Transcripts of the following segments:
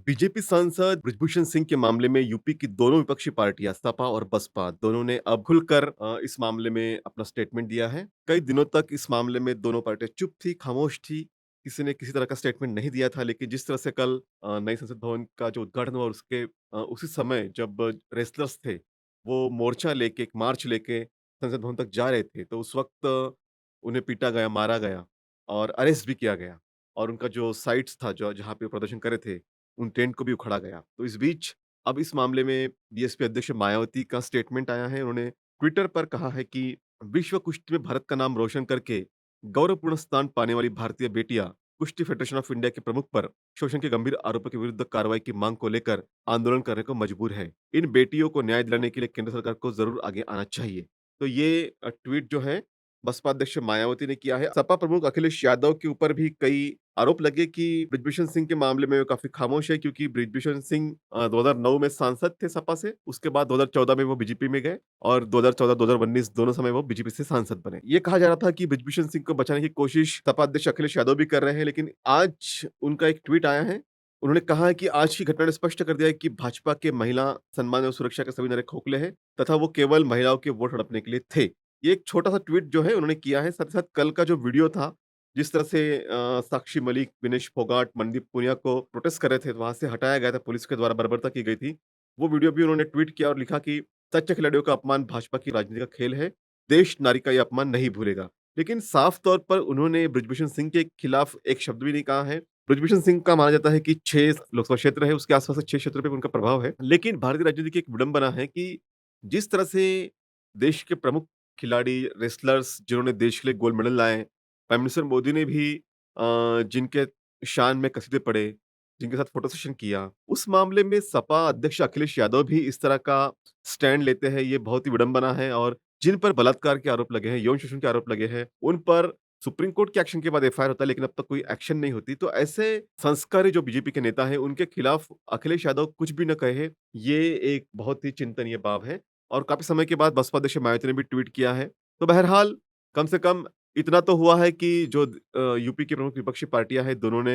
BJP सांसद बृजभूषण सिंह के मामले में यूपी की दोनों विपक्षी पार्टियां सपा और बसपा दोनों ने अब खुलकर इस मामले में अपना स्टेटमेंट दिया है। कई दिनों तक इस मामले में दोनों पार्टियां चुप थी, खामोश थी। किसी ने किसी तरह का स्टेटमेंट नहीं दिया था, लेकिन जिस तरह से कल नई संसद भवन का जो उद्घाटन हुआ और उसके उसी समय जब रेसलर्स थे, वो मोर्चा लेके, एक मार्च लेके संसद भवन तक जा रहे थे, तो उस वक्त उन्हें पीटा गया, मारा गया और अरेस्ट भी किया गया। और उनका जो साइट्स था, जो जहाँ पे प्रदर्शन कर रहे थे, उन टेंट को भी उखाड़ा गया। तो इस बीच अब इस मामले में बीएसपी अध्यक्ष मायावती का स्टेटमेंट आया है। उन्होंने ट्विटर पर कहा है कि विश्व कुश्ती में भारत का नाम रोशन करके गौरवपूर्ण स्थान पाने वाली भारतीय बेटियां कुश्ती फेडरेशन ऑफ इंडिया के प्रमुख पर शोषण के गंभीर आरोपों के विरुद्ध कार्रवाई की मांग को लेकर आंदोलन करने को मजबूर है। इन बेटियों को न्याय दिलाने के लिए केंद्र सरकार को जरूर आगे आना चाहिए। तो ये ट्वीट जो है बसपा अध्यक्ष मायावती ने किया है। सपा प्रमुख अखिलेश यादव के ऊपर भी कई आरोप लगे कि बृजभूषण सिंह के मामले में वो काफ़ी खामोश है, क्योंकि बृजभूषण सिंह 2009 में सांसद थे सपा से, उसके बाद 2014 में वो बीजेपी में गए और 2014-2019 दोनों समय वो बीजेपी से सांसद बने। ये कहा जा रहा था कि बृजभूषण सिंह को बचाने की कोशिश सपा अध्यक्ष अखिलेश यादव भी कर रहे हैं, लेकिन आज उनका एक ट्वीट आया है। उन्होंने कहा है कि आज की घटना ने स्पष्ट कर दिया है कि भाजपा के महिला सम्मान और सुरक्षा के सभी नारे खोखले हैं तथा वो केवल महिलाओं के वोट हड़पने के लिए थे। ये एक छोटा-सा ट्वीट जो है उन्होंने किया है, साथ ही साथ कल का जो वीडियो था, जिस तरह से साक्षी मलिक, विनेश फोगाट, मनदीप पुनिया को प्रोटेस्ट कर रहे थे, वहाँ से हटाया गया था, पुलिस के द्वारा बर्बरता की गई थी। वो वीडियो भी उन्होंने ट्वीट किया और लिखा कि सच्चे खिलाड़ियों का अपमान भाजपा की राजनीति का खेल है, देश नारी का ये अपमान नहीं भूलेगा। लेकिन साफ तौर पर उन्होंने बृजभूषण सिंह के खिलाफ एक शब्द भी नहीं कहा है। बृजभूषण सिंह का माना जाता है कि 6 लोकसभा क्षेत्र है, उसके आस-पास के 6 क्षेत्रों पे उनका प्रभाव है। लेकिन भारतीय राजनीति की एक विडंबना है कि जिस तरह से देश के प्रमुख खिलाड़ी, रेसलर्स जिन्होंने देश के लिए गोल्ड मेडल लाए, प्राइम मिनिस्टर मोदी ने भी जिनके शान में कसीदे पढ़े, जिनके साथ फोटो सेशन किया, उस मामले में सपा अध्यक्ष अखिलेश यादव भी इस तरह का स्टैंड लेते हैं, ये बहुत ही विडंबना है। और जिन पर बलात्कार के आरोप लगे हैं, यौन शोषण के आरोप लगे हैं, उन पर सुप्रीम कोर्ट के एक्शन के बाद एफआईआर होता है, लेकिन अब तक कोई एक्शन नहीं होती। तो ऐसे संस्कारी जो बीजेपी के नेता हैं, उनके खिलाफ अखिलेश यादव कुछ भी न कहे, ये एक बहुत ही चिंतनीय बात है। और काफ़ी समय के बाद बसपा अध्यक्ष मायावती ने भी ट्वीट किया है। तो बहरहाल कम से कम इतना तो हुआ है कि जो यूपी की प्रमुख विपक्षी पार्टियाँ हैं, दोनों ने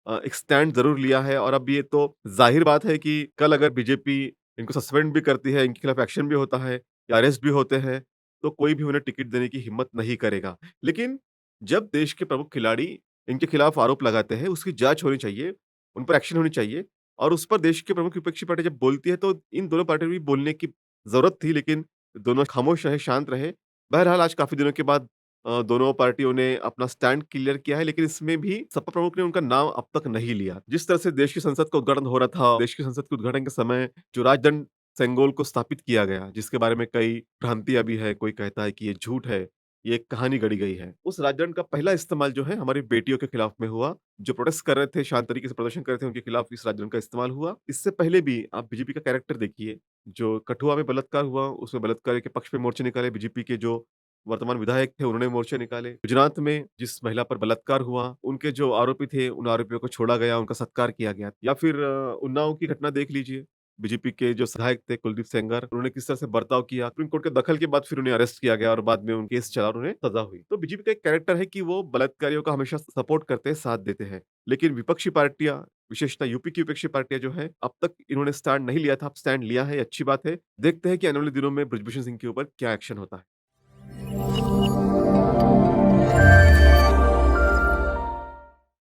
एक स्टैंड ज़रूर लिया है और अब ये तो ज़ाहिर बात है कि कल अगर बीजेपी इनको सस्पेंड भी करती है, इनके खिलाफ एक्शन भी होता है या अरेस्ट भी होते हैं, तो कोई भी उन्हें टिकट देने की हिम्मत नहीं करेगा। लेकिन जब देश के प्रमुख खिलाड़ी इनके खिलाफ आरोप लगाते हैं, उसकी जाँच होनी चाहिए, उन पर एक्शन होनी चाहिए और उस पर देश की प्रमुख विपक्षी पार्टी जब बोलती है, तो इन दोनों पार्टियों को भी बोलने की ज़रूरत थी, लेकिन दोनों खामोश रहे, शांत रहे। बहरहाल आज काफ़ी दिनों के बाद दोनों पार्टियों ने अपना स्टैंड क्लियर किया है, लेकिन इसमें भी सपा प्रमुख ने उनका नाम अब तक नहीं लिया। जिस तरह से देश की संसद का उद्घाटन हो रहा था, देश की संसद के उद्घाटन के समय जो राजदंड सेंगोल को स्थापित किया गया, जिसके बारे में कई भ्रांतियाँ भी है, कोई कहता है कि ये झूठ है, ये एक कहानी गढ़ी गई है। उस राजदंड का पहला इस्तेमाल जो है हमारी बेटियों के खिलाफ में हुआ, जो प्रोटेस्ट कर रहे थे, शांत तरीके से प्रदर्शन कर रहे थे, उनके खिलाफ इस राजदंड का इस्तेमाल हुआ। इससे पहले भी आप बीजेपी का कैरेक्टर देखिए, जो कठुआ में बलात्कार हुआ, उसमें बलात्कार के पक्ष में मोर्चे निकाले बीजेपी के जो वर्तमान विधायक थे, उन्होंने मोर्चे निकाले। गुजरात में जिस महिला पर बलात्कार हुआ, उनके जो आरोपी थे, उन आरोपियों को छोड़ा गया, उनका सत्कार किया गया। या फिर उन्नाव की घटना देख लीजिए, बीजेपी के जो विधायक थे कुलदीप सेंगर, उन्होंने किस तरह से बर्ताव किया। सुप्रीम कोर्ट के दखल के बाद फिर उन्हें अरेस्ट किया गया और बाद में उन केस चला और उन्हें सज़ा हुई। तो बीजेपी का एक कैरेक्टर है कि वो बलात्कारियों का हमेशा सपोर्ट करते हैं, साथ देते हैं। लेकिन विपक्षी पार्टियाँ, विशेषतः यूपी की विपक्षी पार्टियाँ जो है, अब तक इन्होंने स्टैंड नहीं लिया था, अब स्टैंड लिया है, ये अच्छी बात है। देखते हैं कि आने वाले दिनों में बृजभूषण सिंह के ऊपर क्या एक्शन होता है।